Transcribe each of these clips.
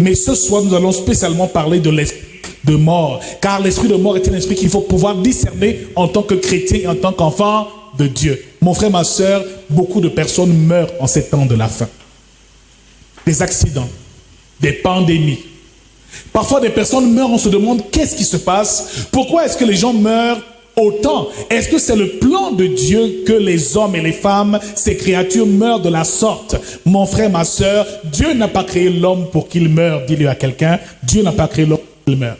Mais ce soir, nous allons spécialement parler de l'esprit de mort. Car l'esprit de mort est un esprit qu'il faut pouvoir discerner en tant que chrétien et en tant qu'enfant de Dieu. Mon frère, ma soeur, beaucoup de personnes meurent en ces temps de la fin. Des accidents, des pandémies. Parfois, des personnes meurent, on se demande qu'est-ce qui se passe? Pourquoi est-ce que les gens meurent autant? Est-ce que c'est le plan de Dieu que les hommes et les femmes, ces créatures meurent de la sorte? Mon frère, ma soeur, Dieu n'a pas créé l'homme pour qu'il meure. Dis-le à quelqu'un, Dieu n'a pas créé l'homme pour qu'il meure.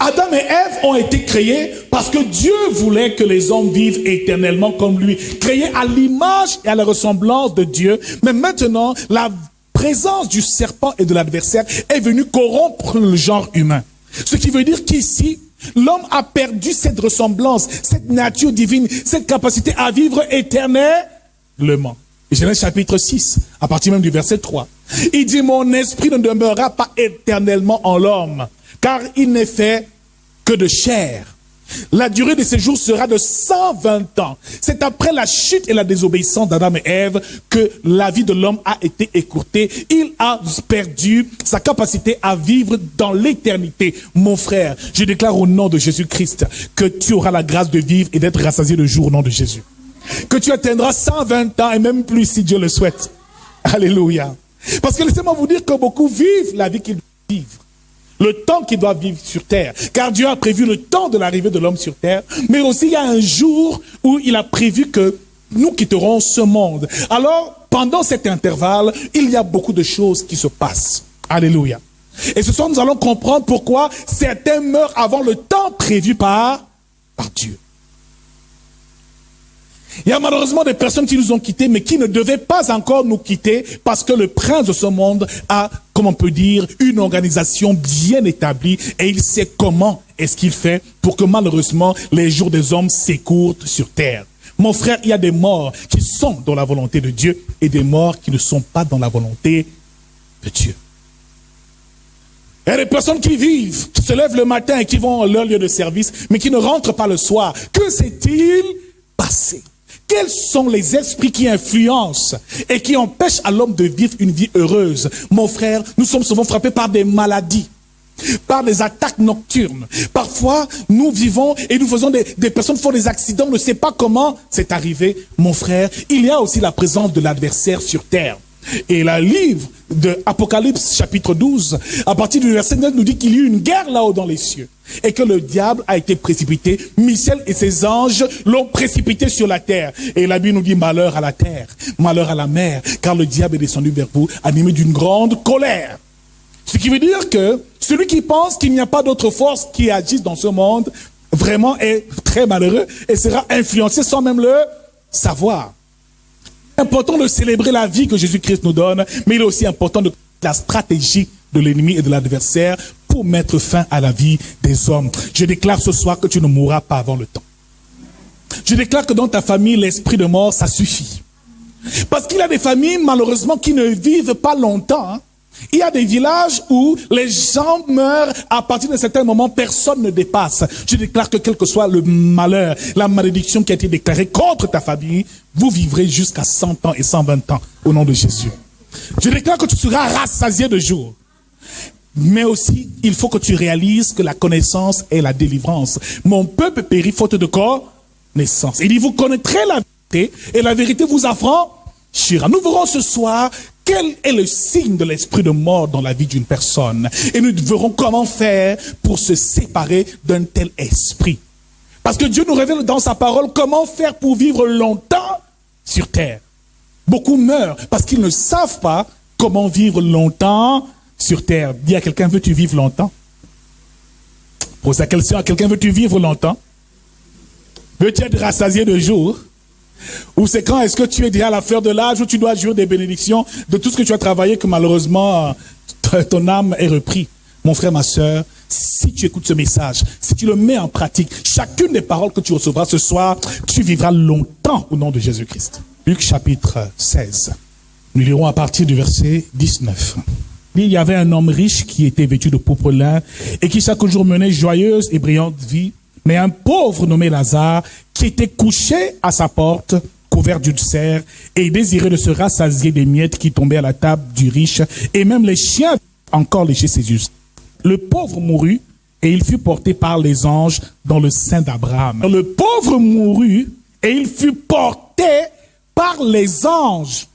Adam et Ève ont été créés parce que Dieu voulait que les hommes vivent éternellement comme lui, créés à l'image et à la ressemblance de Dieu. Mais maintenant, la présence du serpent et de l'adversaire est venue corrompre le genre humain. Ce qui veut dire qu'ici, l'homme a perdu cette ressemblance, cette nature divine, cette capacité à vivre éternellement. Genèse chapitre 6, à partir même du verset 3. Il dit, mon esprit ne demeurera pas éternellement en l'homme, car il n'est fait que de chair. La durée de ses jours sera de 120 ans. C'est après la chute et la désobéissance d'Adam et Ève que la vie de l'homme a été écourtée. Il a perdu sa capacité à vivre dans l'éternité. Mon frère, je déclare au nom de Jésus-Christ que tu auras la grâce de vivre et d'être rassasié de jour au nom de Jésus. Que tu atteindras 120 ans et même plus si Dieu le souhaite. Alléluia. Parce que laissez-moi vous dire que beaucoup vivent la vie qu'ils doivent vivre. Le temps qu'ils doivent vivre sur terre. Car Dieu a prévu le temps de l'arrivée de l'homme sur terre. Mais aussi il y a un jour où il a prévu que nous quitterons ce monde. Alors, pendant cet intervalle, il y a beaucoup de choses qui se passent. Alléluia. Et ce soir, nous allons comprendre pourquoi certains meurent avant le temps prévu par Dieu. Il y a malheureusement des personnes qui nous ont quittés, mais qui ne devaient pas encore nous quitter parce que le prince de ce monde a, comme on peut dire, une organisation bien établie et il sait comment est-ce qu'il fait pour que malheureusement les jours des hommes s'écourtent sur terre. Mon frère, il y a des morts qui sont dans la volonté de Dieu et des morts qui ne sont pas dans la volonté de Dieu. Il y a des personnes qui vivent, qui se lèvent le matin et qui vont à leur lieu de service, mais qui ne rentrent pas le soir. Que s'est-il passé? Quels sont les esprits qui influencent et qui empêchent à l'homme de vivre une vie heureuse? Mon frère, nous sommes souvent frappés par des maladies, par des attaques nocturnes. Parfois, nous vivons et nous faisons des personnes font des accidents, on ne sait pas comment c'est arrivé. Mon frère, il y a aussi la présence de l'adversaire sur terre. Et le livre de Apocalypse chapitre 12, à partir du verset 9, nous dit qu'il y a eu une guerre là-haut dans les cieux. Et que le diable a été précipité. Michel et ses anges l'ont précipité sur la terre. Et la Bible nous dit malheur à la terre, malheur à la mer, car le diable est descendu vers vous, animé d'une grande colère. Ce qui veut dire que celui qui pense qu'il n'y a pas d'autre force qui agisse dans ce monde, vraiment est très malheureux et sera influencé sans même le savoir. C'est important de célébrer la vie que Jésus-Christ nous donne, mais il est aussi important de la stratégie de l'ennemi et de l'adversaire pour mettre fin à la vie des hommes. Je déclare ce soir que tu ne mourras pas avant le temps. Je déclare que dans ta famille, l'esprit de mort, ça suffit. Parce qu'il y a des familles, malheureusement, qui ne vivent pas longtemps. Hein. Il y a des villages où les gens meurent à partir d'un certain moment, personne ne dépasse. Je déclare que quel que soit le malheur, la malédiction qui a été déclarée contre ta famille, vous vivrez jusqu'à 100 ans et 120 ans au nom de Jésus. Je déclare que tu seras rassasié de jour. Mais aussi, il faut que tu réalises que la connaissance est la délivrance. Mon peuple périt faute de connaissance. Il dit, vous connaîtrez la vérité et la vérité vous affranchira. Nous verrons ce soir quel est le signe de l'esprit de mort dans la vie d'une personne. Et nous verrons comment faire pour se séparer d'un tel esprit. Parce que Dieu nous révèle dans sa parole comment faire pour vivre longtemps sur terre. Beaucoup meurent parce qu'ils ne savent pas comment vivre longtemps sur terre. Dis à quelqu'un, veux-tu vivre longtemps? Pose la question à quelqu'un, veux-tu vivre longtemps? Veux-tu être rassasié de jour? Ou c'est quand est-ce que tu es déjà à la fleur de l'âge où tu dois jouir des bénédictions de tout ce que tu as travaillé que malheureusement ton âme est reprise? Mon frère, ma soeur, si tu écoutes ce message, si tu le mets en pratique, chacune des paroles que tu recevras ce soir, tu vivras longtemps au nom de Jésus-Christ. Luc chapitre 16. Nous lirons à partir du verset 19. Il y avait un homme riche qui était vêtu de pourpre lin et qui chaque jour menait joyeuse et brillante vie. Mais un pauvre nommé Lazare, qui était couché à sa porte, couvert d'ulcères, et désirait de se rassasier des miettes qui tombaient à la table du riche, et même les chiens encore léchaient ses ulcères. Le pauvre mourut, et il fut porté par les anges dans le sein d'Abraham. Le pauvre mourut, et il fut porté par les anges.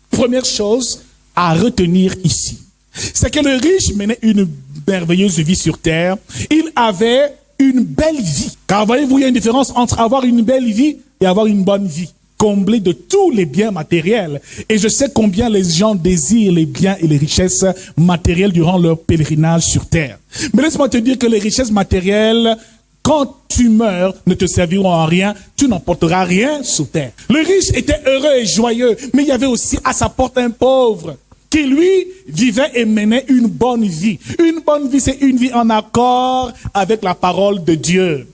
Première chose à retenir ici, c'est que le riche menait une merveilleuse vie sur terre. Il avait une belle vie. Car voyez-vous, il y a une différence entre avoir une belle vie et avoir une bonne vie, comblé de tous les biens matériels. Et je sais combien les gens désirent les biens et les richesses matérielles durant leur pèlerinage sur terre. Mais laisse-moi te dire que les richesses matérielles, quand tu meurs, ne te serviront à rien, tu n'emporteras rien sur terre. Le riche était heureux et joyeux, mais il y avait aussi à sa porte un pauvre qui, lui, vivait et menait une bonne vie. Une bonne vie, c'est une vie en accord avec la parole de Dieu.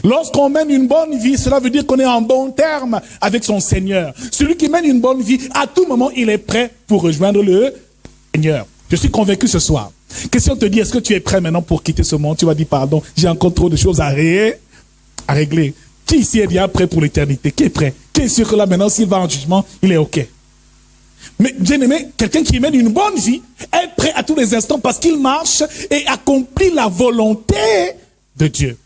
Lorsqu'on mène une bonne vie, cela veut dire qu'on est en bon terme avec son Seigneur. Celui qui mène une bonne vie, à tout moment, il est prêt pour rejoindre le Seigneur. Je suis convaincu ce soir. Question te dit, est-ce que tu es prêt maintenant pour quitter ce monde? Tu vas dire, pardon, j'ai encore trop de choses à régler. Qui ici est bien prêt pour l'éternité? Qui est prêt? Qui est sûr que là maintenant, s'il va en jugement, il est OK? Mais bien aimé, quelqu'un qui mène une bonne vie est prêt à tous les instants parce qu'il marche et accomplit la volonté de Dieu.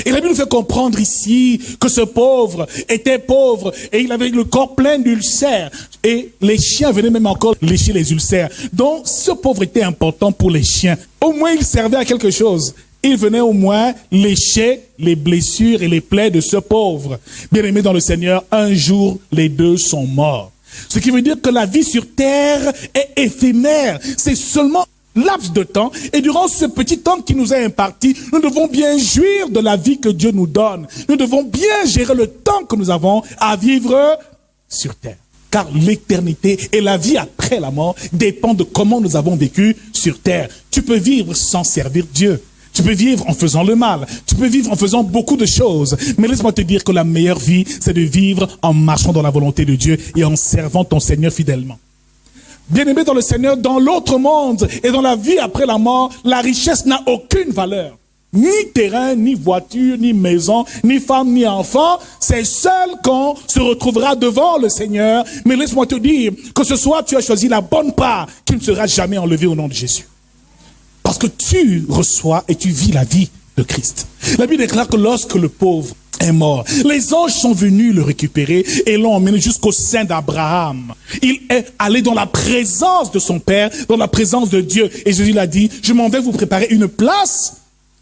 Et la Bible nous fait comprendre ici que ce pauvre était pauvre et il avait le corps plein d'ulcères. Et les chiens venaient même encore lécher les ulcères. Donc ce pauvre était important pour les chiens. Au moins il servait à quelque chose. Il venait au moins lécher les blessures et les plaies de ce pauvre. Bien aimé dans le Seigneur, un jour les deux sont morts. Ce qui veut dire que la vie sur terre est éphémère. C'est seulement laps de temps. Et durant ce petit temps qui nous est imparti, nous devons bien jouir de la vie que Dieu nous donne. Nous devons bien gérer le temps que nous avons à vivre sur terre. Car l'éternité et la vie après la mort dépendent de comment nous avons vécu sur terre. Tu peux vivre sans servir Dieu. Tu peux vivre en faisant le mal. Tu peux vivre en faisant beaucoup de choses. Mais laisse-moi te dire que la meilleure vie, c'est de vivre en marchant dans la volonté de Dieu et en servant ton Seigneur fidèlement. Bien-aimé dans le Seigneur, dans l'autre monde et dans la vie après la mort, la richesse n'a aucune valeur. Ni terrain, ni voiture, ni maison, ni femme, ni enfant. C'est seul qu'on se retrouvera devant le Seigneur. Mais laisse-moi te dire que ce soir, tu as choisi la bonne part qui ne sera jamais enlevée au nom de Jésus. Parce que tu reçois et tu vis la vie de Christ. La Bible déclare que lorsque le pauvre est mort, les anges sont venus le récupérer et l'ont emmené jusqu'au sein d'Abraham. Il est allé dans la présence de son Père, dans la présence de Dieu. Et Jésus l'a dit, je m'en vais vous préparer une place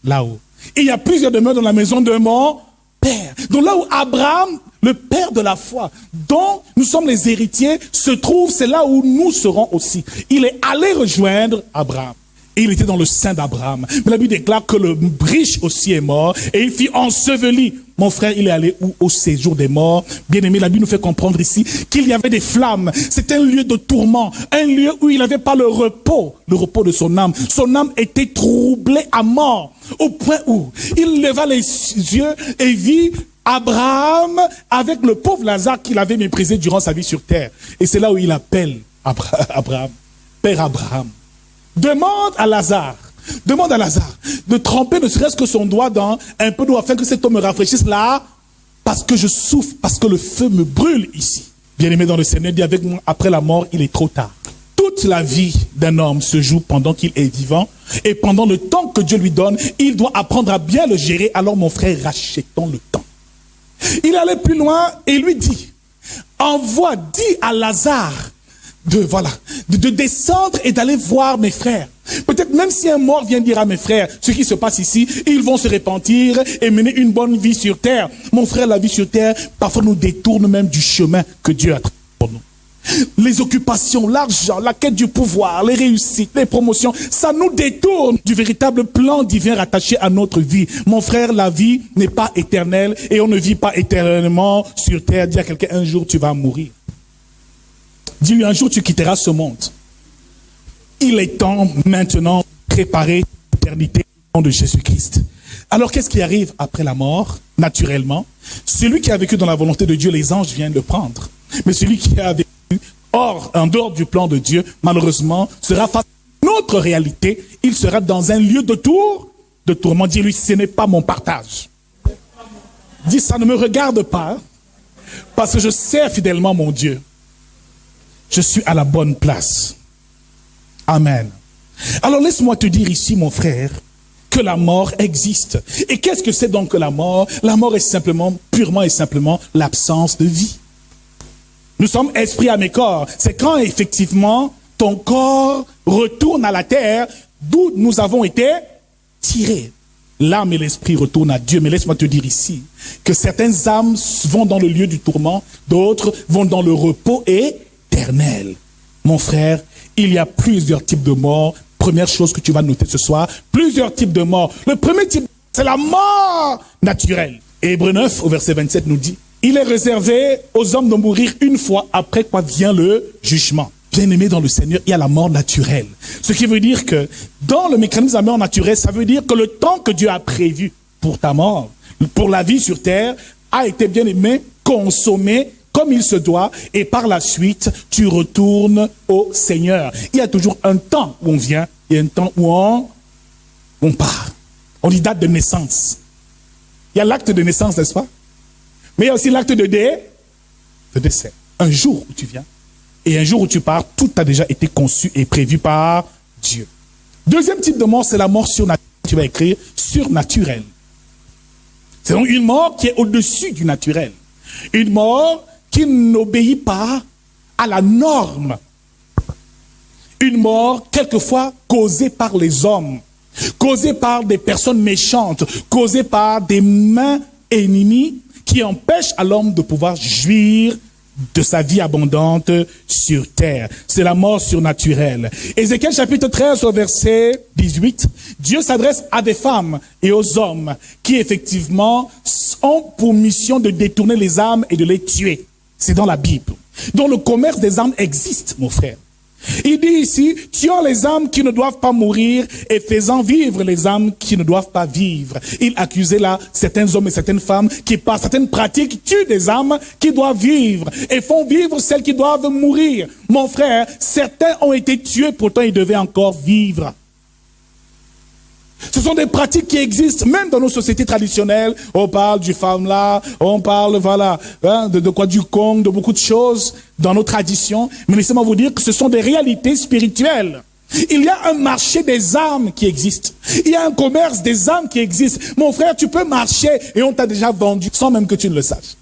là-haut. Et il y a plusieurs demeures dans la maison de mon Père. Donc là où Abraham, le Père de la foi, dont nous sommes les héritiers, se trouve, c'est là où nous serons aussi. Il est allé rejoindre Abraham. Et il était dans le sein d'Abraham. Mais la Bible déclare que le riche aussi est mort et il fut enseveli. Mon frère, il est allé où? Au séjour des morts. Bien aimé, la Bible nous fait comprendre ici qu'il y avait des flammes. C'était un lieu de tourment, un lieu où il n'avait pas le repos de son âme. Son âme était troublée à mort, au point où il leva les yeux et vit Abraham avec le pauvre Lazare qu'il avait méprisé durant sa vie sur terre. Et c'est là où il appelle Abraham, Père Abraham. Demande à Lazare de tremper ne serait-ce que son doigt dans un peu d'eau afin que cet homme me rafraîchisse là, parce que je souffre, parce que le feu me brûle ici. Bien-aimé dans le Seigneur, dit avec moi, après la mort, il est trop tard. Toute la vie d'un homme se joue pendant qu'il est vivant et pendant le temps que Dieu lui donne, il doit apprendre à bien le gérer. Alors mon frère, rachetons le temps. Il allait plus loin et lui dit, dis à Lazare, de descendre et d'aller voir mes frères. Peut-être même si un mort vient dire à mes frères ce qui se passe ici, ils vont se repentir et mener une bonne vie sur terre. Mon frère, la vie sur terre, parfois nous détourne même du chemin que Dieu a tracé pour nous. Les occupations, l'argent, la quête du pouvoir, les réussites, les promotions, ça nous détourne du véritable plan divin rattaché à notre vie. Mon frère, la vie n'est pas éternelle et on ne vit pas éternellement sur terre. Dis à quelqu'un, un jour tu vas mourir. Dis-lui, un jour tu quitteras ce monde. Il est temps maintenant de préparer l'éternité au nom de Jésus-Christ. Alors qu'est-ce qui arrive après la mort? Naturellement, celui qui a vécu dans la volonté de Dieu, les anges viennent le prendre. Mais celui qui a vécu en dehors du plan de Dieu, malheureusement, sera face à une autre réalité. Il sera dans un lieu de tourment. Dis-lui, ce n'est pas mon partage. Dis, ça ne me regarde pas. Parce que je sers fidèlement mon Dieu. Je suis à la bonne place. Amen. Alors laisse-moi te dire ici, mon frère, que la mort existe. Et qu'est-ce que c'est donc que la mort? La mort est simplement, purement et simplement, l'absence de vie. Nous sommes esprit, âme et corps. C'est quand effectivement ton corps retourne à la terre d'où nous avons été tirés. L'âme et l'esprit retournent à Dieu. Mais laisse-moi te dire ici que certaines âmes vont dans le lieu du tourment, d'autres vont dans le repos éternel. Mon frère, il y a plusieurs types de morts. Première chose que tu vas noter ce soir, plusieurs types de morts. Le premier type, c'est la mort naturelle. Et Hébreux 9, au verset 27, nous dit, il est réservé aux hommes de mourir une fois, après quoi vient le jugement. Bien-aimé dans le Seigneur, il y a la mort naturelle. Ce qui veut dire que dans le mécanisme de la mort naturelle, ça veut dire que le temps que Dieu a prévu pour ta mort, pour la vie sur terre, a été bien aimé, consommé comme il se doit, et par la suite, tu retournes au Seigneur. Il y a toujours un temps où on vient, et un temps où on part. On dit date de naissance. Il y a l'acte de naissance, n'est-ce pas? Mais il y a aussi l'acte de décès. Un jour où tu viens, et un jour où tu pars, tout a déjà été conçu et prévu par Dieu. Deuxième type de mort, c'est la mort surnaturelle. Tu vas écrire surnaturelle. C'est donc une mort qui est au-dessus du naturel. Une mort qui n'obéit pas à la norme. Une mort, quelquefois, causée par les hommes, causée par des personnes méchantes, causée par des mains ennemies qui empêchent à l'homme de pouvoir jouir de sa vie abondante sur terre. C'est la mort surnaturelle. Ézéchiel chapitre 13 au verset 18, Dieu s'adresse à des femmes et aux hommes qui effectivement ont pour mission de détourner les âmes et de les tuer. C'est dans la Bible. Donc le commerce des âmes existe, mon frère. Il dit ici, tuant les âmes qui ne doivent pas mourir et faisant vivre les âmes qui ne doivent pas vivre. Il accusait là certains hommes et certaines femmes qui par certaines pratiques tuent des âmes qui doivent vivre et font vivre celles qui doivent mourir. Mon frère, certains ont été tués, pourtant ils devaient encore vivre. Ce sont des pratiques qui existent même dans nos sociétés traditionnelles. On parle du femme-là, on parle, voilà, de quoi, du Kong, de beaucoup de choses dans nos traditions. Mais laissez-moi vous dire que ce sont des réalités spirituelles. Il y a un marché des âmes qui existe. Il y a un commerce des âmes qui existe. Mon frère, tu peux marcher et on t'a déjà vendu sans même que tu ne le saches.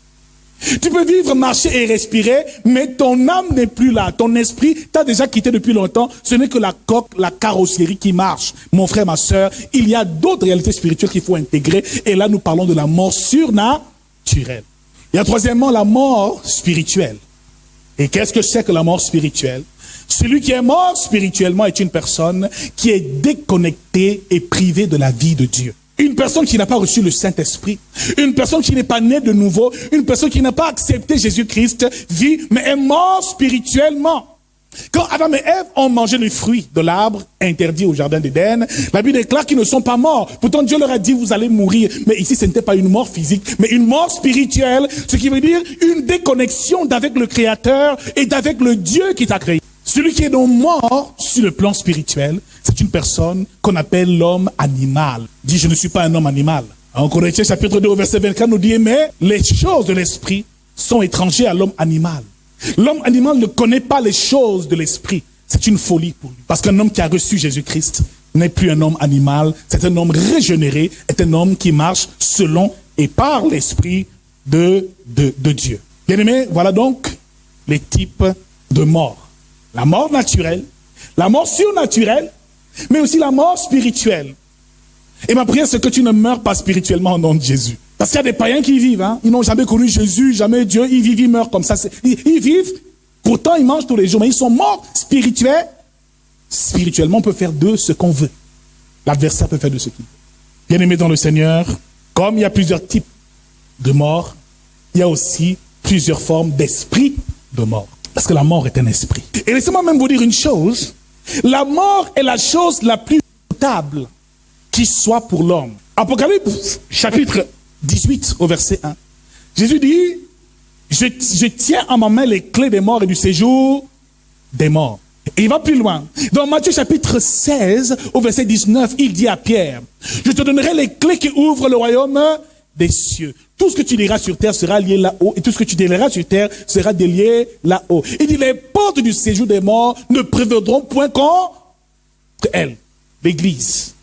Tu peux vivre, marcher et respirer, mais ton âme n'est plus là. Ton esprit t'a déjà quitté depuis longtemps. Ce n'est que la coque, la carrosserie qui marche. Mon frère, ma sœur, il y a d'autres réalités spirituelles qu'il faut intégrer. Et là, nous parlons de la mort surnaturelle. Il y a troisièmement la mort spirituelle. Et qu'est-ce que c'est que la mort spirituelle? Celui qui est mort spirituellement est une personne qui est déconnectée et privée de la vie de Dieu. Une personne qui n'a pas reçu le Saint-Esprit, une personne qui n'est pas née de nouveau, une personne qui n'a pas accepté Jésus-Christ, vit, mais est mort spirituellement. Quand Adam et Ève ont mangé le fruit de l'arbre interdit au jardin d'Éden, la Bible déclare qu'ils ne sont pas morts. Pourtant Dieu leur a dit vous allez mourir. Mais ici ce n'était pas une mort physique, mais une mort spirituelle, ce qui veut dire une déconnexion d'avec le Créateur et d'avec le Dieu qui t'a créé. Celui qui est donc mort sur le plan spirituel, c'est une personne qu'on appelle l'homme animal. Dit, je ne suis pas un homme animal. En Corinthiens chapitre 2 au verset 24 nous dit, mais les choses de l'esprit sont étrangères à l'homme animal. L'homme animal ne connaît pas les choses de l'esprit. C'est une folie pour lui. Parce qu'un homme qui a reçu Jésus-Christ n'est plus un homme animal. C'est un homme régénéré, est un homme qui marche selon et par l'esprit de Dieu. Bien-aimés, voilà donc les types de mort. La mort naturelle, la mort surnaturelle, mais aussi la mort spirituelle. Et ma prière, c'est que tu ne meurs pas spirituellement au nom de Jésus. Parce qu'il y a des païens qui vivent, ils n'ont jamais connu Jésus, jamais Dieu, ils vivent, ils meurent comme ça. Ils vivent, pourtant ils mangent tous les jours, mais ils sont morts spirituels. Spirituellement, on peut faire d'eux ce qu'on veut. L'adversaire peut faire de ce qu'il veut. Bien-aimés dans le Seigneur, comme il y a plusieurs types de mort, il y a aussi plusieurs formes d'esprit de mort. Parce que la mort est un esprit. Et laissez-moi même vous dire une chose. La mort est la chose la plus notable qui soit pour l'homme. Apocalypse, chapitre 18, au verset 1. Jésus dit, je tiens en ma main les clés des morts et du séjour des morts. Et il va plus loin. Dans Matthieu chapitre 16, au verset 19, il dit à Pierre, je te donnerai les clés qui ouvrent le royaume des cieux. Tout ce que tu liras sur terre sera lié là-haut, et tout ce que tu délieras sur terre sera délié là-haut. Il dit, les portes du séjour des morts ne prévaudront point contre elle, l'Église.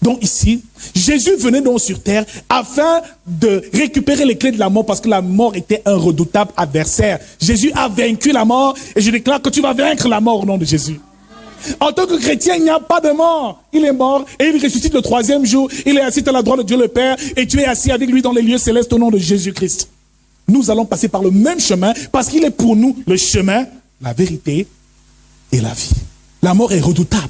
Donc ici, Jésus venait donc sur terre afin de récupérer les clés de la mort, parce que la mort était un redoutable adversaire. Jésus a vaincu la mort, et je déclare que tu vas vaincre la mort au nom de Jésus. En tant que chrétien, il n'y a pas de mort. Il est mort et il ressuscite le 3e jour. Il est assis à la droite de Dieu le Père, et tu es assis avec lui dans les lieux célestes au nom de Jésus-Christ. Nous allons passer par le même chemin, parce qu'il est pour nous le chemin, la vérité et la vie. La mort est redoutable.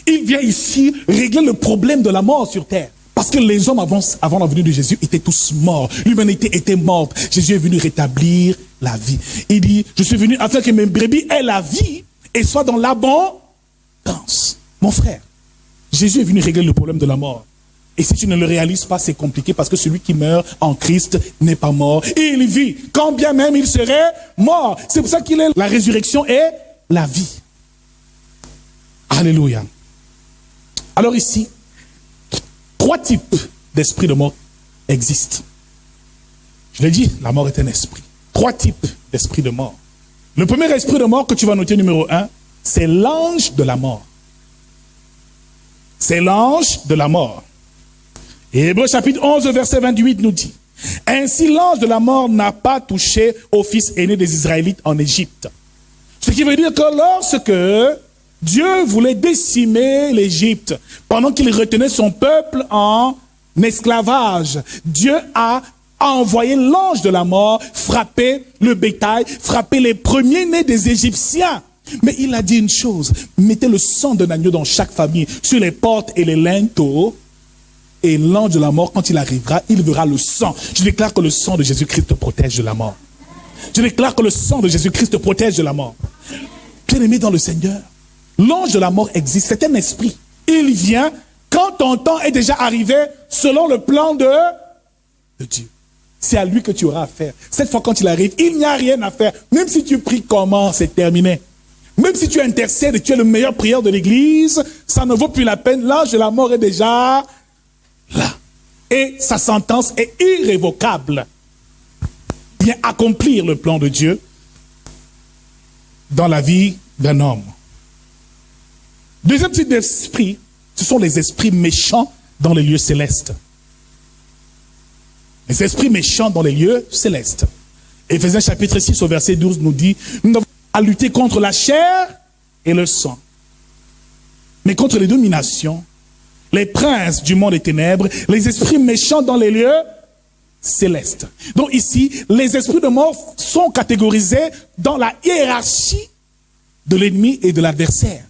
Il vient ici régler le problème de la mort sur terre. Parce que les hommes avant la venue de Jésus étaient tous morts. L'humanité était morte. Jésus est venu rétablir la vie. Il dit, je suis venu afin que mes brebis aient la vie et soient dans l'abondance. Mon frère, Jésus est venu régler le problème de la mort. Et si tu ne le réalises pas, c'est compliqué, parce que celui qui meurt en Christ n'est pas mort. Et il vit, quand bien même il serait mort. C'est pour ça qu'il est la résurrection et la vie. Alléluia. Alors ici, 3 types d'esprits de mort existent. Je l'ai dit, la mort est un esprit. 3 types d'esprits de mort. Le premier esprit de mort que tu vas noter, numéro 1, c'est l'ange de la mort. C'est l'ange de la mort. Et Hébreux chapitre 11, verset 28 nous dit, « Ainsi l'ange de la mort n'a pas touché au fils aîné des Israélites en Égypte. » Ce qui veut dire que lorsque Dieu voulait décimer l'Égypte, pendant qu'il retenait son peuple en esclavage, Dieu a envoyé l'ange de la mort frapper le bétail, frapper les premiers-nés des Égyptiens. Mais il a dit une chose, mettez le sang d'un agneau dans chaque famille, sur les portes et les linteaux, et l'ange de la mort, quand il arrivera, il verra le sang. Je déclare que le sang de Jésus-Christ te protège de la mort. Je déclare que le sang de Jésus-Christ te protège de la mort. Bien-aimé dans le Seigneur, l'ange de la mort existe, c'est un esprit. Il vient quand ton temps est déjà arrivé selon le plan de Dieu. C'est à lui que tu auras affaire. Cette fois quand il arrive, il n'y a rien à faire. Même si tu pries comment, c'est terminé. Même si tu intercèdes et tu es le meilleur prieur de l'église, ça ne vaut plus la peine. L'ange de la mort est déjà là. Et sa sentence est irrévocable. Vient accomplir le plan de Dieu dans la vie d'un homme. Deuxième type d'esprit, ce sont les esprits méchants dans les lieux célestes. Les esprits méchants dans les lieux célestes. Éphésiens chapitre 6 au verset 12 nous dit, nous n'avons pas à lutter contre la chair et le sang, mais contre les dominations, les princes du monde des ténèbres, les esprits méchants dans les lieux célestes. Donc ici, les esprits de mort sont catégorisés dans la hiérarchie de l'ennemi et de l'adversaire.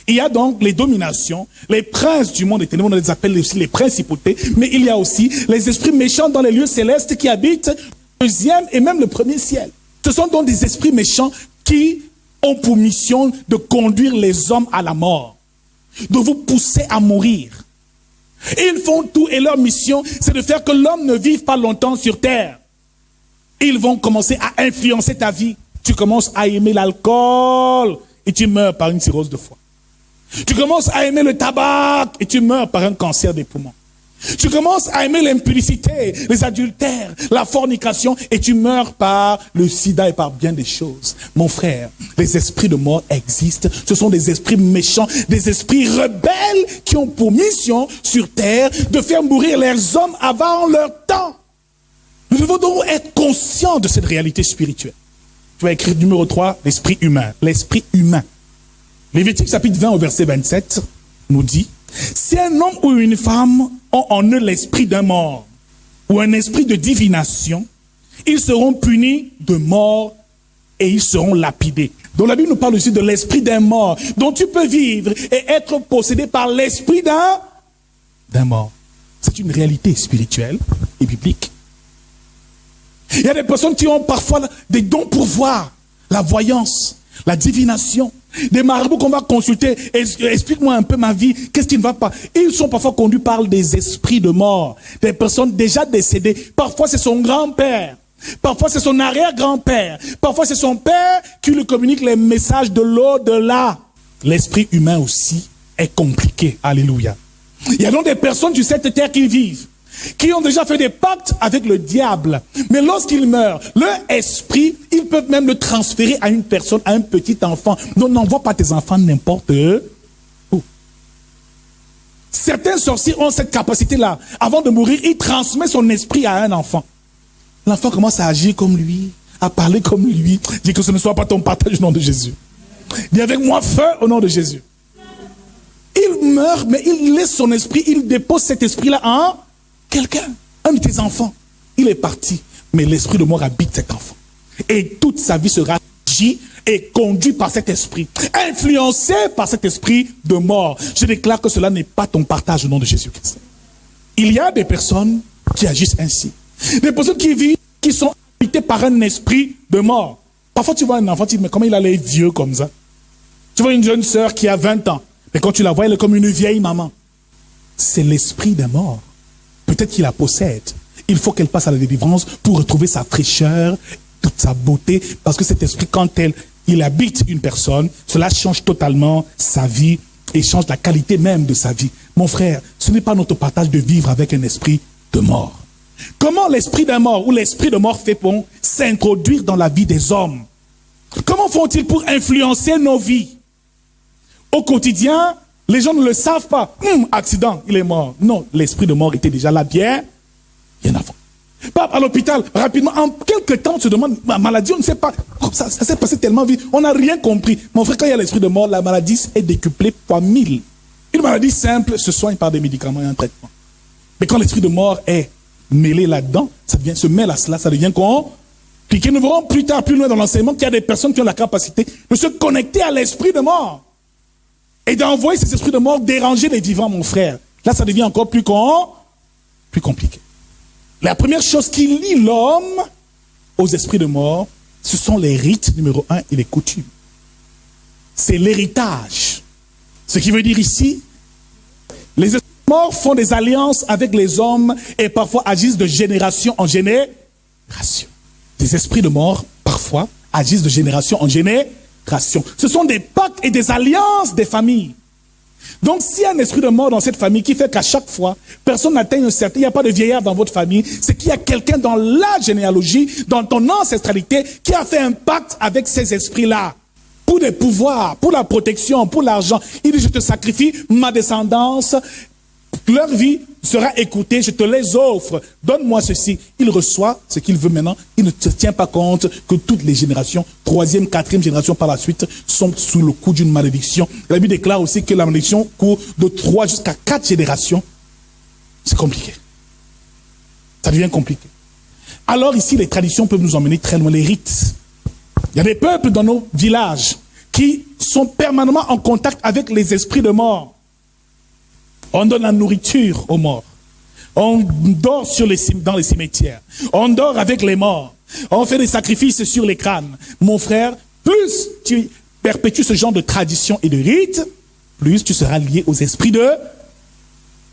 Il y a donc les dominations, les princes du monde des ténèbres, on les appelle aussi les principautés, mais il y a aussi les esprits méchants dans les lieux célestes qui habitent le 2e et même le 1er ciel. Ce sont donc des esprits méchants qui ont pour mission de conduire les hommes à la mort, de vous pousser à mourir. Et ils font tout et leur mission, c'est de faire que l'homme ne vive pas longtemps sur terre. Ils vont commencer à influencer ta vie. Tu commences à aimer l'alcool et tu meurs par une cirrhose de foie. Tu commences à aimer le tabac et tu meurs par un cancer des poumons. Tu commences à aimer l'impudicité, les adultères, la fornication et tu meurs par le sida et par bien des choses. Mon frère, les esprits de mort existent. Ce sont des esprits méchants, des esprits rebelles qui ont pour mission sur terre de faire mourir les hommes avant leur temps. Nous devons donc être conscients de cette réalité spirituelle. Tu vas écrire numéro 3, l'esprit humain. L'esprit humain. Lévitique chapitre 20 au verset 27 nous dit, si un homme ou une femme ont en eux l'esprit d'un mort ou un esprit de divination, ils seront punis de mort et ils seront lapidés. Donc la Bible nous parle aussi de l'esprit d'un mort, dont tu peux vivre et être possédé par l'esprit d'un mort. C'est une réalité spirituelle et biblique. Il y a des personnes qui ont parfois des dons pour voir, la voyance, la divination. Des marabouts qu'on va consulter, explique-moi un peu ma vie, qu'est-ce qui ne va pas. Ils sont parfois conduits par des esprits de mort, des personnes déjà décédées. Parfois c'est son grand-père, parfois c'est son arrière-grand-père, parfois c'est son père qui lui communique les messages de l'au-delà. L'esprit humain aussi est compliqué, alléluia. Il y a donc des personnes sur cette terre qui vivent. qui ont déjà fait des pactes avec le diable. Mais lorsqu'ils meurent, leur esprit, ils peuvent même le transférer à une personne, à un petit enfant. Donc n'envoie pas tes enfants n'importe où. Certains sorciers ont cette capacité-là. Avant de mourir, ils transmettent son esprit à un enfant. L'enfant commence à agir comme lui, à parler comme lui. Dis que ce ne soit pas ton partage au nom de Jésus. Dis avec moi feu au nom de Jésus. Il meurt, mais il laisse son esprit, il dépose cet esprit-là en quelqu'un, un de tes enfants. Il est parti, mais l'esprit de mort habite cet enfant. Et toute sa vie sera régie et conduit par cet esprit, influencé par cet esprit de mort. Je déclare que cela n'est pas ton partage au nom de Jésus-Christ. Il y a des personnes qui agissent ainsi. Des personnes qui vivent, qui sont habitées par un esprit de mort. Parfois tu vois un enfant, tu te dis, mais comment il a l'air vieux comme ça? Tu vois une jeune sœur qui a 20 ans. Mais quand tu la vois, elle est comme une vieille maman. C'est l'esprit de mort. Peut-être qu'il la possède. Il faut qu'elle passe à la délivrance pour retrouver sa fraîcheur, toute sa beauté. Parce que cet esprit, quand il habite une personne, cela change totalement sa vie et change la qualité même de sa vie. Mon frère, ce n'est pas notre partage de vivre avec un esprit de mort. Comment l'esprit de mort ou l'esprit de mort fait pour s'introduire dans la vie des hommes? Comment font-ils pour influencer nos vies? Au quotidien, les gens ne le savent pas. Accident, il est mort. Non, l'esprit de mort était déjà là bien avant. Pas à l'hôpital, rapidement, en quelques temps, on se demande, ma maladie, on ne sait pas. Ça s'est passé tellement vite, on n'a rien compris. Mon frère, quand il y a l'esprit de mort, la maladie est décuplée fois 1000. Une maladie simple se soigne par des médicaments et un traitement. Mais quand l'esprit de mort est mêlé là-dedans, se mêle à cela, ça devient compliqué. Nous verrons plus tard, plus loin dans l'enseignement, qu'il y a des personnes qui ont la capacité de se connecter à l'esprit de mort. Et d'envoyer ces esprits de mort déranger les vivants, mon frère. Là, ça devient encore plus compliqué. La première chose qui lie l'homme aux esprits de mort, ce sont les rites, numéro 1, et les coutumes. C'est l'héritage. Ce qui veut dire ici, les esprits de mort font des alliances avec les hommes et parfois agissent de génération en génération. Les esprits de mort, parfois, agissent de génération en génération. Ce sont des pactes et des alliances des familles. Donc, s'il y a un esprit de mort dans cette famille qui fait qu'à chaque fois, personne n'atteint un certain, il n'y a pas de vieillard dans votre famille, c'est qu'il y a quelqu'un dans la généalogie, dans ton ancestralité, qui a fait un pacte avec ces esprits-là. Pour des pouvoirs, pour la protection, pour l'argent. Il dit, je te sacrifie ma descendance, leur vie sera écoutée, je te les offre. Donne-moi ceci. Il reçoit ce qu'il veut maintenant. Il ne tient pas compte que toutes les générations, 3e, 4e génération par la suite, sont sous le coup d'une malédiction. La Bible déclare aussi que la malédiction court de 3 jusqu'à 4 générations. C'est compliqué. Ça devient compliqué. Alors ici, les traditions peuvent nous emmener très loin, les rites. Il y a des peuples dans nos villages qui sont permanemment en contact avec les esprits de mort. On donne la nourriture aux morts. On dort dans les cimetières. On dort avec les morts. On fait des sacrifices sur les crânes. Mon frère, plus tu perpétues ce genre de tradition et de rites, plus tu seras lié aux esprits de...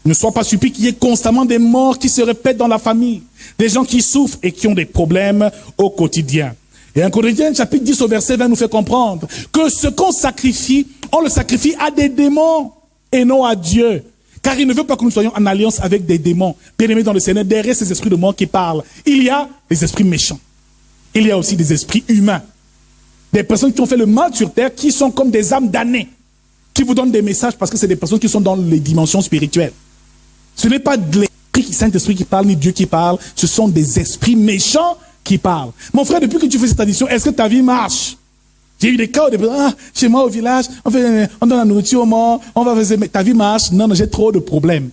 Ne sois pas surpris qu'il y ait constamment des morts qui se répètent dans la famille. Des gens qui souffrent et qui ont des problèmes au quotidien. Et 1 Corinthiens chapitre 10 au verset 20 nous fait comprendre que ce qu'on sacrifie, on le sacrifie à des démons et non à Dieu. Car il ne veut pas que nous soyons en alliance avec des démons. Bien-aimés dans le Seigneur, derrière ces esprits de mort qui parlent, il y a des esprits méchants. Il y a aussi des esprits humains. Des personnes qui ont fait le mal sur terre, qui sont comme des âmes damnées, qui vous donnent des messages parce que c'est des personnes qui sont dans les dimensions spirituelles. Ce n'est pas de l'esprit Saint-Esprit qui parle, ni Dieu qui parle, ce sont des esprits méchants qui parlent. Mon frère, depuis que tu fais cette tradition, est-ce que ta vie marche? J'ai eu des cas où chez moi au village, on donne la nourriture aux morts, on va faire, mais ta vie marche? Non, j'ai trop de problèmes.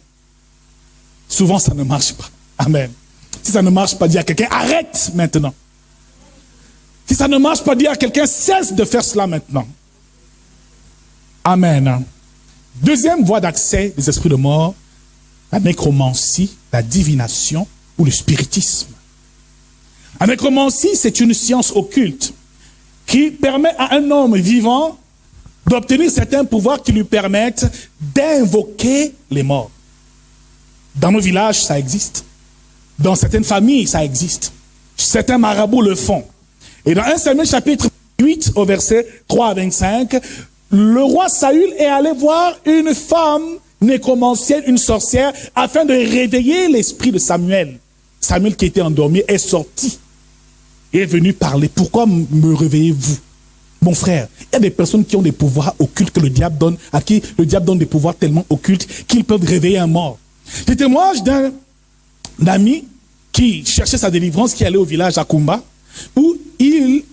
Souvent, ça ne marche pas. Amen. Si ça ne marche pas, dis à quelqu'un, arrête maintenant. Si ça ne marche pas, dis à quelqu'un, cesse de faire cela maintenant. Amen. Deuxième voie d'accès des esprits de mort, la nécromancie, la divination ou le spiritisme. La nécromancie, c'est une science occulte qui permet à un homme vivant d'obtenir certains pouvoirs qui lui permettent d'invoquer les morts. Dans nos villages, ça existe. Dans certaines familles, ça existe. Certains marabouts le font. Et dans 1 Samuel chapitre 8, au verset 3 à 25, le roi Saül est allé voir une femme nécromancienne, une sorcière, afin de réveiller l'esprit de Samuel. Samuel qui était endormi est sorti et est venu parler. Pourquoi me réveillez-vous? Mon frère, il y a des personnes qui ont des pouvoirs occultes que le diable donne, à qui le diable donne des pouvoirs tellement occultes qu'ils peuvent réveiller un mort. Le témoignage d'un ami qui cherchait sa délivrance, qui allait au village à Kumba, où il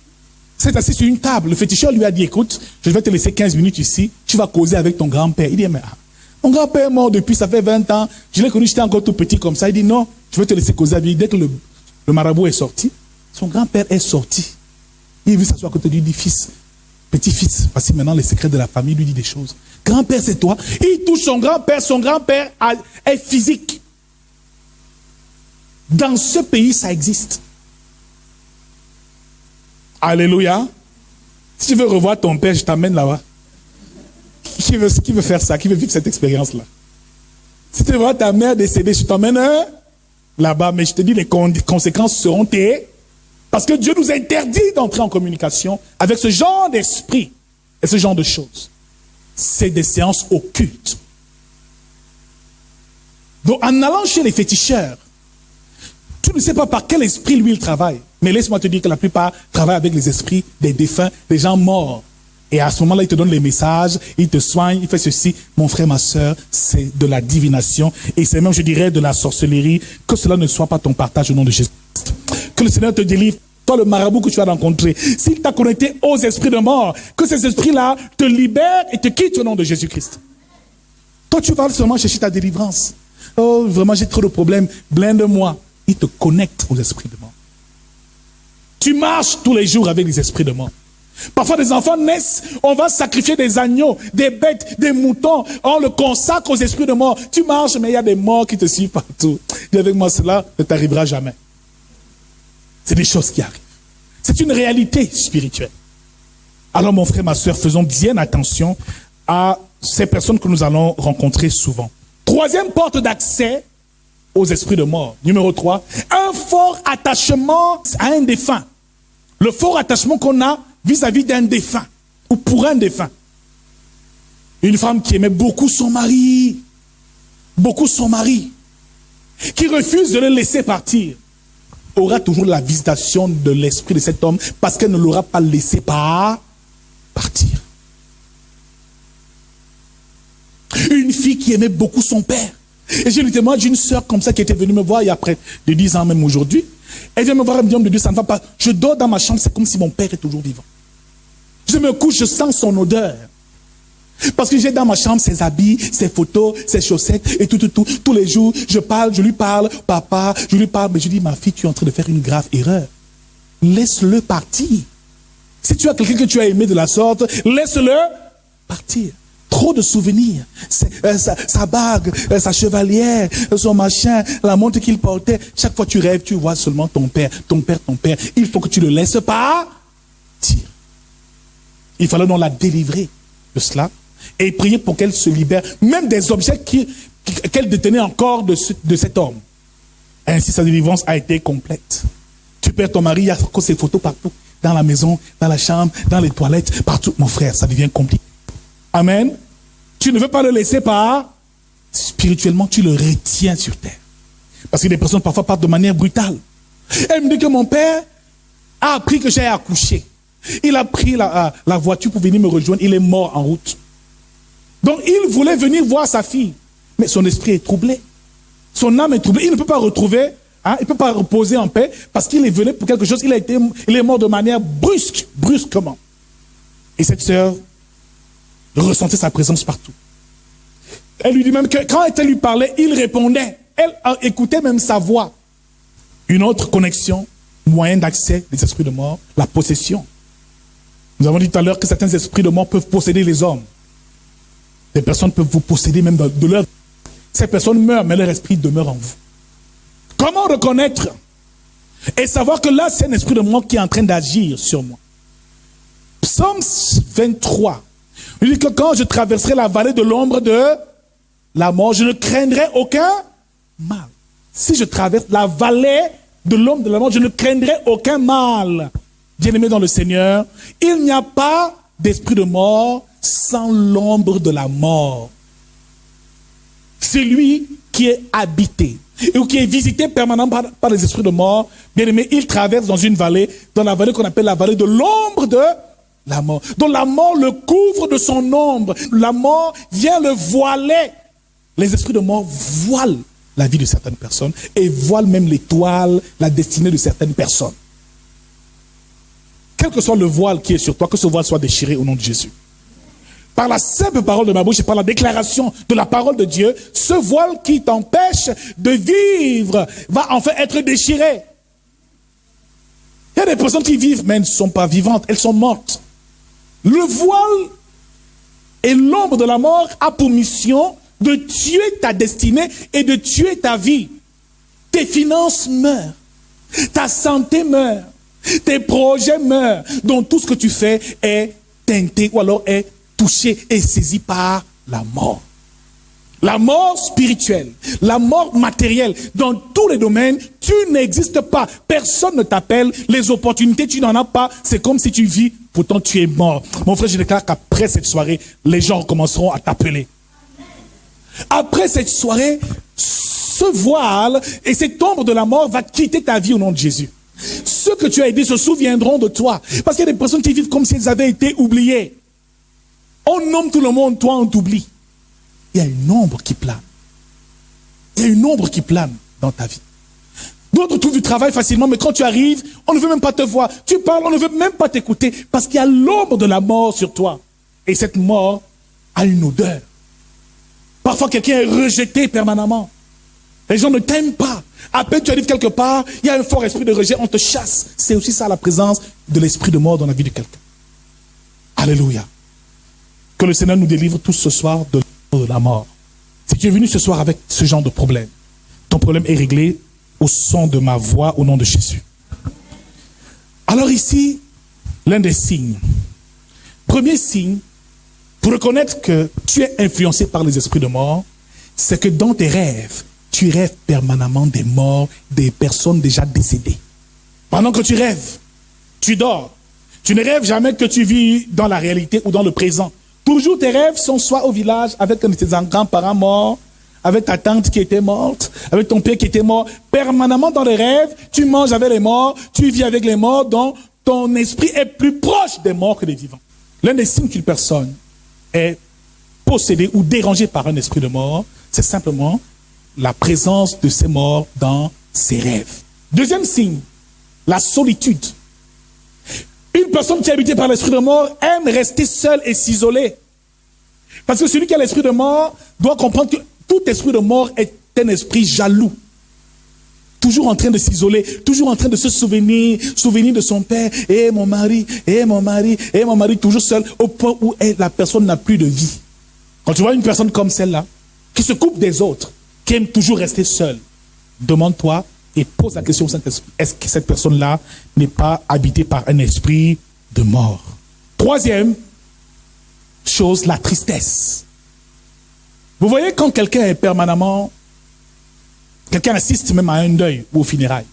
s'est assis sur une table. Le féticheur lui a dit, écoute, je vais te laisser 15 minutes ici, tu vas causer avec ton grand-père. Il dit, mais mon grand-père est mort depuis, ça fait 20 ans, je l'ai connu, j'étais encore tout petit comme ça. Il dit, non, je vais te laisser causer avec lui. Dès que le marabout est sorti, son grand-père est sorti. Il veut s'asseoir à côté de lui, il dit, fils, petit-fils, voici maintenant les secrets de la famille, il lui dit des choses. Grand-père, c'est toi. Il touche son grand-père est physique. Dans ce pays, ça existe. Alléluia. Si tu veux revoir ton père, je t'amène là-bas. Qui veut faire ça? Qui veut vivre cette expérience-là? Si tu veux voir ta mère décédée, je t'emmène là-bas, mais je te dis, les conséquences seront tes... Parce que Dieu nous interdit d'entrer en communication avec ce genre d'esprit et ce genre de choses. C'est des séances occultes. Donc, en allant chez les féticheurs, tu ne sais pas par quel esprit lui il travaille. Mais laisse-moi te dire que la plupart travaillent avec les esprits des défunts, des gens morts. Et à ce moment-là, il te donne les messages, il te soigne, il fait ceci. Mon frère, ma soeur, c'est de la divination. Et c'est même, je dirais, de la sorcellerie. Que cela ne soit pas ton partage au nom de Jésus. Que le Seigneur te délivre. Toi, le marabout que tu as rencontré, s'il t'a connecté aux esprits de mort, que ces esprits-là te libèrent et te quittent au nom de Jésus-Christ. Toi, tu vas seulement chercher ta délivrance. Oh, vraiment, j'ai trop de problèmes. Blinde-moi. Il te connecte aux esprits de mort. Tu marches tous les jours avec les esprits de mort. Parfois, des enfants naissent, on va sacrifier des agneaux, des bêtes, des moutons, on le consacre aux esprits de mort. Tu marches, mais il y a des morts qui te suivent partout. Dis avec moi, cela ne t'arrivera jamais. C'est des choses qui arrivent. C'est une réalité spirituelle. Alors, mon frère, ma soeur, faisons bien attention à ces personnes que nous allons rencontrer souvent. Troisième porte d'accès aux esprits de mort. Numéro 3, un fort attachement à un défunt. Le fort attachement qu'on a vis-à-vis d'un défunt ou pour un défunt. Une femme qui aimait beaucoup son mari, qui refuse de le laisser partir, aura toujours la visitation de l'esprit de cet homme parce qu'elle ne l'aura pas laissé partir. Une fille qui aimait beaucoup son père. Et j'ai le témoignage d'une sœur comme ça qui était venue me voir il y a près de 10 ans même aujourd'hui. Elle vient me voir et me dit, homme de Dieu, ça ne va pas. Je dors dans ma chambre, c'est comme si mon père est toujours vivant. Je me couche, je sens son odeur. Parce que j'ai dans ma chambre ses habits, ses photos, ses chaussettes et tout. Tous les jours, je lui parle, papa, je lui parle, mais je dis, ma fille, tu es en train de faire une grave erreur. Laisse-le partir. Si tu as quelqu'un que tu as aimé de la sorte, laisse-le partir. Trop de souvenirs. Sa bague, sa chevalière, son machin, la montre qu'il portait. Chaque fois que tu rêves, tu vois seulement ton père. Il faut que tu le laisses partir. Il fallait donc la délivrer de cela et prier pour qu'elle se libère, même des objets qu'elle détenait encore de cet homme. Ainsi, sa délivrance a été complète. Tu perds ton mari, il y a encore ses photos partout, dans la maison, dans la chambre, dans les toilettes, partout. Mon frère, ça devient compliqué. Amen. Tu ne veux pas le laisser spirituellement, tu le retiens sur terre. Parce que les personnes parfois partent de manière brutale. Elle me dit que mon père a appris que j'ai accouché. Il a pris la voiture pour venir me rejoindre. Il est mort en route. Donc il voulait venir voir sa fille. Mais son esprit est troublé. Son âme est troublée. Il ne peut pas retrouver, il ne peut pas reposer en paix parce qu'il est venu pour quelque chose. Il est mort de manière brusquement. Et cette sœur ressentait sa présence partout. Elle lui dit même que quand elle lui parlait, il répondait. Elle écoutait même sa voix. Une autre connexion, moyen d'accès des esprits de mort, la possession. Nous avons dit tout à l'heure que certains esprits de mort peuvent posséder les hommes. Des personnes peuvent vous posséder même de leur... Ces personnes meurent, mais leur esprit demeure en vous. Comment reconnaître et savoir que là, c'est un esprit de mort qui est en train d'agir sur moi? Psaume 23. Il dit que quand je traverserai la vallée de l'ombre de la mort, je ne craindrai aucun mal. Si je traverse la vallée de l'ombre de la mort, je ne craindrai aucun mal. Bien-aimé dans le Seigneur, il n'y a pas d'esprit de mort sans l'ombre de la mort. celui qui est habité ou qui est visité permanemment par les esprits de mort, bien aimé, il traverse dans une vallée, dans la vallée qu'on appelle la vallée de l'ombre de la mort. Donc la mort le couvre de son ombre. La mort vient le voiler. Les esprits de mort voilent la vie de certaines personnes et voilent même l'étoile, la destinée de certaines personnes. Quel que soit le voile qui est sur toi, que ce voile soit déchiré au nom de Jésus. Par la simple parole de ma bouche et par la déclaration de la parole de Dieu, ce voile qui t'empêche de vivre va enfin être déchiré. Il y a des personnes qui vivent, mais elles ne sont pas vivantes, elles sont mortes. Le voile et l'ombre de la mort a pour mission de tuer ta destinée et de tuer ta vie. Tes finances meurent, ta santé meurt, tes projets meurent, donc tout ce que tu fais est teinté ou alors est touché et saisi par la mort. La mort spirituelle, la mort matérielle, dans tous les domaines, tu n'existes pas. Personne ne t'appelle, les opportunités, tu n'en as pas. C'est comme si tu vis, pourtant tu es mort. Mon frère, je déclare qu'après cette soirée, les gens commenceront à t'appeler. Après cette soirée, ce voile et cette ombre de la mort va quitter ta vie au nom de Jésus. Ceux que tu as aidés se souviendront de toi. Parce qu'il y a des personnes qui vivent comme si elles avaient été oubliées. On nomme tout le monde, toi on t'oublie. Il y a une ombre qui plane. Il y a une ombre qui plane dans ta vie. D'autres trouvent du travail facilement, mais quand tu arrives, on ne veut même pas te voir. Tu parles, on ne veut même pas t'écouter, parce qu'il y a l'ombre de la mort sur toi. Et cette mort a une odeur. Parfois, quelqu'un est rejeté permanemment. Les gens ne t'aiment pas. À peine tu arrives quelque part, il y a un fort esprit de rejet, on te chasse. C'est aussi ça la présence de l'esprit de mort dans la vie de quelqu'un. Alléluia. Que le Seigneur nous délivre tous ce soir de la mort. Si tu es venu ce soir avec ce genre de problème, ton problème est réglé au son de ma voix au nom de Jésus. Alors ici, l'un des signes. Premier signe, pour reconnaître que tu es influencé par les esprits de mort, c'est que dans tes rêves, tu rêves permanemment des morts, des personnes déjà décédées. Pendant que tu rêves, tu dors. Tu ne rêves jamais que tu vis dans la réalité ou dans le présent. Toujours tes rêves sont soit au village avec un de tes grands-parents morts, avec ta tante qui était morte, avec ton père qui était mort. Permanemment dans les rêves, tu manges avec les morts, tu vis avec les morts, donc ton esprit est plus proche des morts que des vivants. L'un des signes qu'une personne est possédée ou dérangée par un esprit de mort, c'est simplement la présence de ces morts dans ses rêves. Deuxième signe, la solitude. Une personne qui est habitée par l'esprit de mort aime rester seule et s'isoler. Parce que celui qui a l'esprit de mort doit comprendre que tout esprit de mort est un esprit jaloux. Toujours en train de s'isoler, toujours en train de se souvenir de son père, et mon mari, toujours seul, au point où la personne n'a plus de vie. Quand tu vois une personne comme celle-là, qui se coupe des autres, qui aime toujours rester seule, demande-toi et pose la question, est-ce que cette personne-là n'est pas habitée par un esprit de mort? Troisième chose, la tristesse. Vous voyez, quand quelqu'un est permanemment, quelqu'un assiste même à un deuil ou aux funérailles,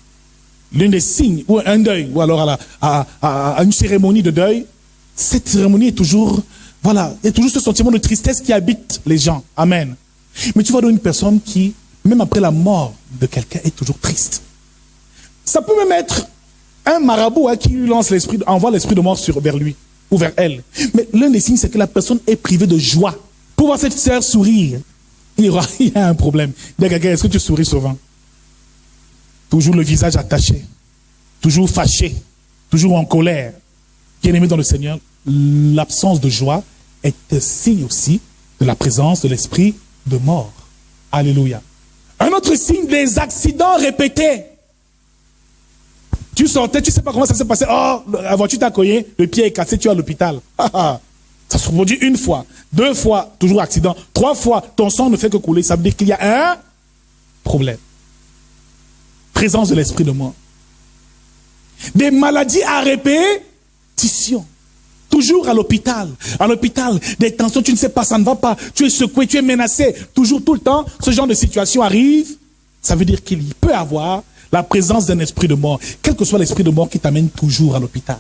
l'un des signes, ou un deuil, ou alors à une cérémonie de deuil, cette cérémonie est toujours, voilà, il y a toujours ce sentiment de tristesse qui habite les gens. Amen. Mais tu vois donc une personne qui, même après la mort de quelqu'un, est toujours triste. Ça peut même être un marabout qui lui lance l'esprit, envoie l'esprit de mort vers lui ou vers elle. Mais l'un des signes, c'est que la personne est privée de joie. Pour voir cette sœur sourire, il y a un problème. Il y a quelqu'un, est-ce que tu souris souvent? Toujours le visage attaché, toujours fâché, toujours en colère. Bien-aimé dans le Seigneur, l'absence de joie est un signe aussi de la présence de l'esprit de mort. Alléluia. Un autre signe, des accidents répétés. Tu sortais, tu ne sais pas comment ça s'est passé. Oh, la voiture t'a cogné, le pied est cassé, tu es à l'hôpital. Ça se produit une fois, deux fois, toujours accident. Trois fois, ton sang ne fait que couler. Ça veut dire qu'il y a un problème. Présence de l'esprit de mort. Des maladies à répétition. Toujours à l'hôpital. À l'hôpital, des tensions, tu ne sais pas, ça ne va pas. Tu es secoué, tu es menacé. Toujours, tout le temps, ce genre de situation arrive. Ça veut dire qu'il peut avoir la présence d'un esprit de mort. Quel que soit l'esprit de mort qui t'amène toujours à l'hôpital.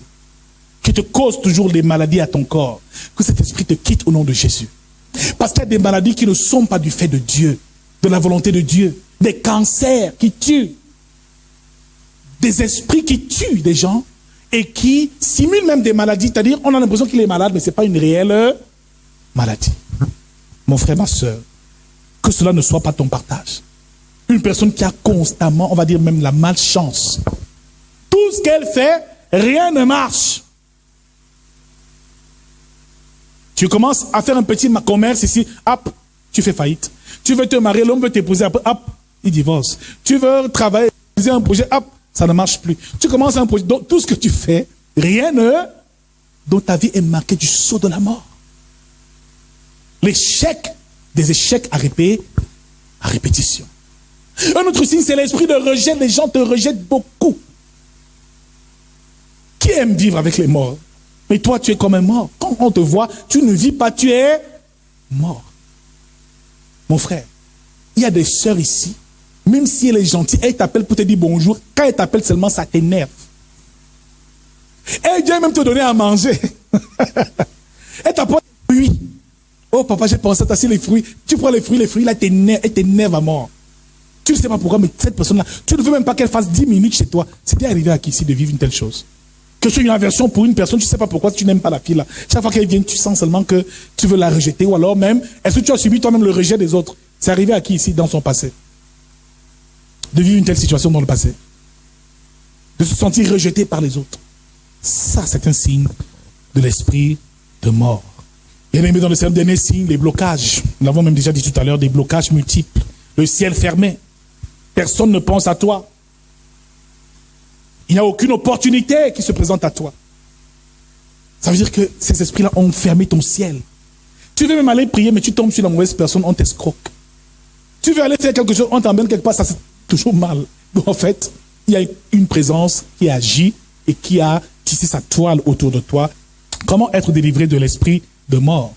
Qui te cause toujours des maladies à ton corps. Que cet esprit te quitte au nom de Jésus. Parce qu'il y a des maladies qui ne sont pas du fait de Dieu. de la volonté de Dieu, des cancers qui tuent, des esprits qui tuent des gens et qui simulent même des maladies. C'est-à-dire, on a l'impression qu'il est malade, mais ce n'est pas une réelle maladie. Mon frère, ma soeur, que cela ne soit pas ton partage. Une personne qui a constamment, on va dire même la malchance. Tout ce qu'elle fait, rien ne marche. Tu commences à faire un petit commerce ici, hop, tu fais faillite. Tu veux te marier, l'homme veut t'épouser, hop, il divorce. Tu veux travailler, un projet, hop, ça ne marche plus. Tu commences un projet, donc tout ce que tu fais, rien ne... Donc ta vie est marquée du sceau de la mort. L'échec, des échecs à répétition. Un autre signe, c'est l'esprit de rejet. Les gens te rejettent beaucoup. Qui aime vivre avec les morts? Mais toi, tu es comme un mort. Quand on te voit, tu ne vis pas, tu es mort. Mon frère, il y a des sœurs ici, même si elle est gentille, elle t'appelle pour te dire bonjour. Quand elle t'appelle seulement, ça t'énerve. Elle vient même te donner à manger. Elle t'apporte des fruits. Oh papa, j'ai pensé à tasser les fruits. Tu prends les fruits, là, elle t'énerve à mort. Tu ne sais pas pourquoi, mais cette personne-là, tu ne veux même pas qu'elle fasse 10 minutes chez toi. C'était arrivé à qui ici de vivre une telle chose? Que tu aies une aversion pour une personne, tu ne sais pas pourquoi tu n'aimes pas la fille là. Chaque fois qu'elle vient, tu sens seulement que tu veux la rejeter, ou alors même, est-ce que tu as subi toi-même le rejet des autres? C'est arrivé à qui ici dans son passé? De vivre une telle situation dans le passé? De se sentir rejeté par les autres? Ça, c'est un signe de l'esprit de mort. Bien aimé dans le Seigneur, dernier signe, les blocages. Nous l'avons même déjà dit tout à l'heure, des blocages multiples. Le ciel fermé. Personne ne pense à toi. Il n'y a aucune opportunité qui se présente à toi. Ça veut dire que ces esprits-là ont fermé ton ciel. Tu veux même aller prier, mais tu tombes sur la mauvaise personne, on t'escroque. Tu veux aller faire quelque chose, on t'emmène quelque part, ça c'est toujours mal. Donc en fait, il y a une présence qui agit et qui a tissé sa toile autour de toi. Comment être délivré de l'esprit de mort?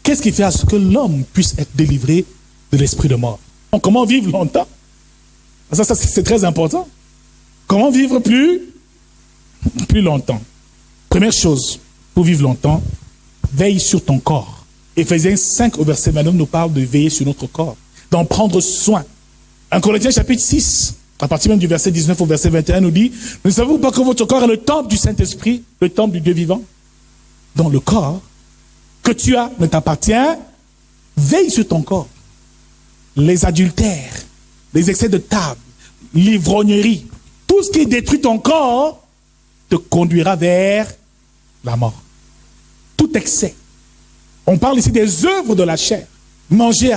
Qu'est-ce qui fait à ce que l'homme puisse être délivré de l'esprit de mort? Donc, comment vivre longtemps? Ça c'est très important. Comment vivre plus longtemps? Première chose, pour vivre longtemps, veille sur ton corps. Éphésiens 5 au verset 29 nous parle de veiller sur notre corps, d'en prendre soin. 1 Corinthiens chapitre 6, à partir même du verset 19 au verset 21 nous dit, ne savez-vous pas que votre corps est le temple du Saint-Esprit, le temple du Dieu vivant? Dans le corps que tu as ne t'appartient, veille sur ton corps. Les adultères, les excès de table, l'ivrognerie, tout ce qui détruit ton corps te conduira vers la mort. Tout excès. On parle ici des œuvres de la chair. Manger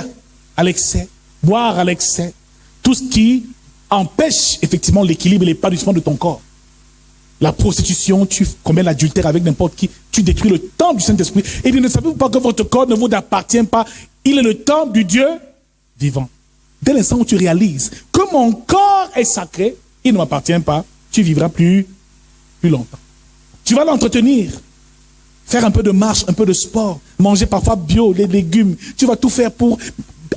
à l'excès, boire à l'excès, tout ce qui empêche effectivement l'équilibre et l'épanouissement de ton corps. La prostitution, tu commets l'adultère avec n'importe qui, tu détruis le temple du Saint-Esprit. Et vous ne savez pas que votre corps ne vous appartient pas, il est le temple du Dieu vivant. Dès l'instant où tu réalises que mon corps est sacré, il ne m'appartient pas, tu vivras plus longtemps. Tu vas l'entretenir, faire un peu de marche, un peu de sport, manger parfois bio, les légumes. Tu vas tout faire pour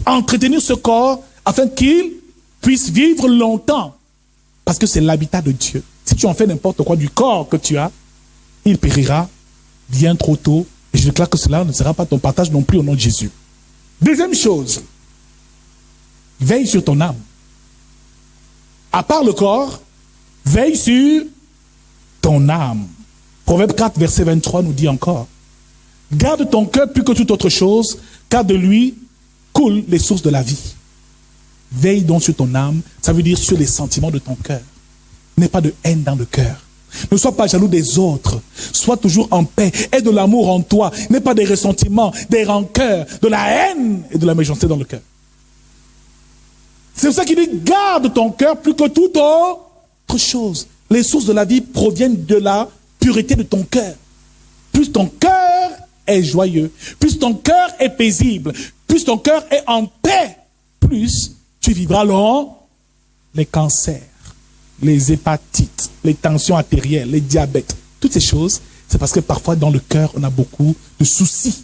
entretenir ce corps afin qu'il puisse vivre longtemps. Parce que c'est l'habitat de Dieu. Si tu en fais n'importe quoi du corps que tu as, il périra bien trop tôt. Et je déclare que cela ne sera pas ton partage non plus au nom de Jésus. Deuxième chose, veille sur ton âme. À part le corps, veille sur ton âme. Proverbe 4, verset 23 nous dit encore, garde ton cœur plus que toute autre chose, car de lui coulent les sources de la vie. Veille donc sur ton âme, ça veut dire sur les sentiments de ton cœur. N'aie pas de haine dans le cœur. Ne sois pas jaloux des autres. Sois toujours en paix. Aie de l'amour en toi. N'aie pas des ressentiments, des rancœurs, de la haine et de la méchanceté dans le cœur. C'est pour ça qu'il dit, garde ton cœur plus que toute autre chose. Les sources de la vie proviennent de la pureté de ton cœur. Plus ton cœur est joyeux, plus ton cœur est paisible, plus ton cœur est en paix, plus tu vivras long. Les cancers, les hépatites, les tensions artérielles, les diabètes, toutes ces choses, c'est parce que parfois dans le cœur, on a beaucoup de soucis.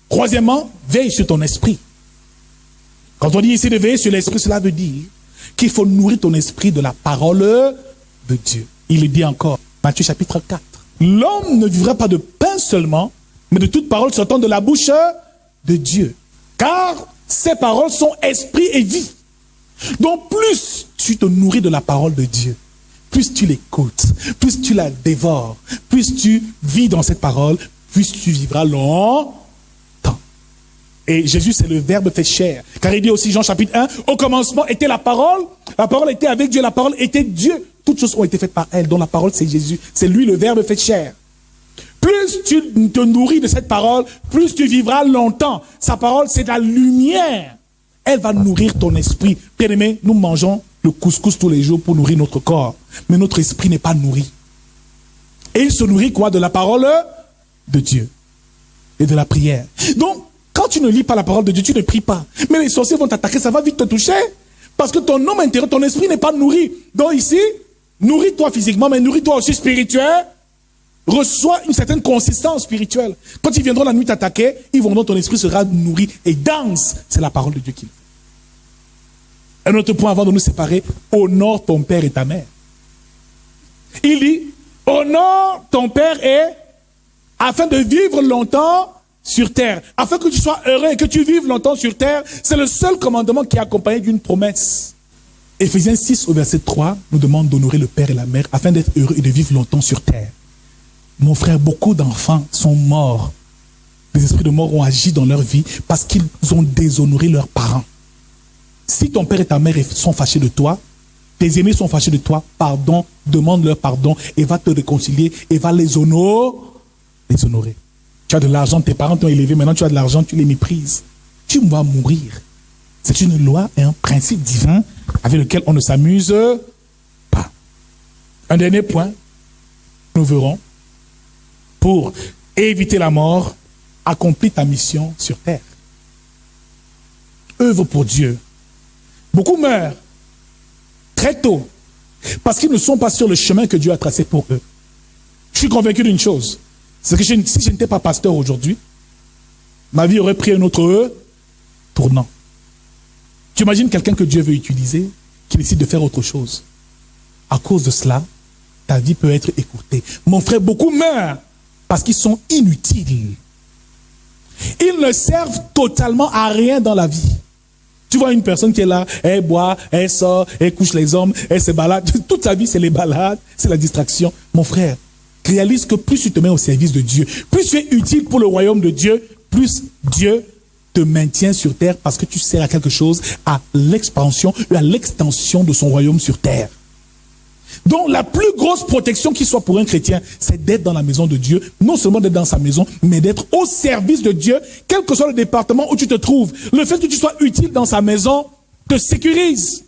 Troisièmement, veille sur ton esprit. Quand on dit ici de veiller sur l'esprit, cela veut dire qu'il faut nourrir ton esprit de la parole de Dieu. Il le dit encore, Matthieu chapitre 4. L'homme ne vivra pas de pain seulement, mais de toute parole sortant de la bouche de Dieu. Car Ces paroles sont esprit et vie. Donc plus tu te nourris de la parole de Dieu, plus tu l'écoutes, plus tu la dévores, plus tu vis dans cette parole, plus tu vivras longtemps. Et Jésus, c'est le Verbe fait chair. Car il dit aussi, Jean chapitre 1, au commencement était la parole était avec Dieu, la parole était Dieu. Toutes choses ont été faites par elle, dont la parole c'est Jésus. C'est lui le Verbe fait chair. Plus tu te nourris de cette parole, plus tu vivras longtemps. Sa parole, c'est de la lumière. Elle va nourrir ton esprit. Bien-aimé, nous mangeons le couscous tous les jours pour nourrir notre corps. Mais notre esprit n'est pas nourri. Et il se nourrit quoi? De la parole de Dieu. Et de la prière. Donc, quand tu ne lis pas la parole de Dieu, tu ne pries pas. Mais les sorciers vont t'attaquer, ça va vite te toucher. Parce que ton homme intérieur, ton esprit n'est pas nourri. Donc ici, nourris-toi physiquement, mais nourris-toi aussi spirituel. Reçois une certaine consistance spirituelle. Quand ils viendront la nuit t'attaquer, ils vont donc ton esprit sera nourri et dense. C'est la parole de Dieu qu'il fait. Un autre point avant de nous séparer, honore ton père et ta mère. Il dit, honore ton père et afin de vivre longtemps sur terre. Afin que tu sois heureux et que tu vives longtemps sur terre, c'est le seul commandement qui est accompagné d'une promesse. Éphésiens 6 au verset 3 nous demande d'honorer le père et la mère afin d'être heureux et de vivre longtemps sur terre. Mon frère, beaucoup d'enfants sont morts. Les esprits de mort ont agi dans leur vie parce qu'ils ont déshonoré leurs parents. Si ton père et ta mère sont fâchés de toi, tes aînés sont fâchés de toi, pardon, demande-leur pardon et va te réconcilier et va les honorer. Tu as de l'argent, tes parents t'ont élevé, maintenant tu as de l'argent, tu les méprises. Tu vas mourir. C'est une loi et un principe divin avec lequel on ne s'amuse pas. Un dernier point, nous verrons, pour éviter la mort, accomplis ta mission sur terre. Œuvre pour Dieu. Beaucoup meurent très tôt parce qu'ils ne sont pas sur le chemin que Dieu a tracé pour eux. Je suis convaincu d'une chose, c'est que si je n'étais pas pasteur aujourd'hui, ma vie aurait pris un autre tournant. Tu imagines quelqu'un que Dieu veut utiliser, qui décide de faire autre chose. À cause de cela, ta vie peut être écourtée. Mon frère, beaucoup meurent parce qu'ils sont inutiles. Ils ne servent totalement à rien dans la vie. Tu vois une personne qui est là, elle boit, elle sort, elle couche les hommes, elle se balade. Toute sa vie, c'est les balades, c'est la distraction. Mon frère, réalise que plus tu te mets au service de Dieu, plus tu es utile pour le royaume de Dieu, plus Dieu te maintient sur terre parce que tu sers à quelque chose, à l'expansion et à l'extension de son royaume sur terre. Donc la plus grosse protection qui soit pour un chrétien, c'est d'être dans la maison de Dieu, non seulement d'être dans sa maison, mais d'être au service de Dieu, quel que soit le département où tu te trouves. Le fait que tu sois utile dans sa maison te sécurise.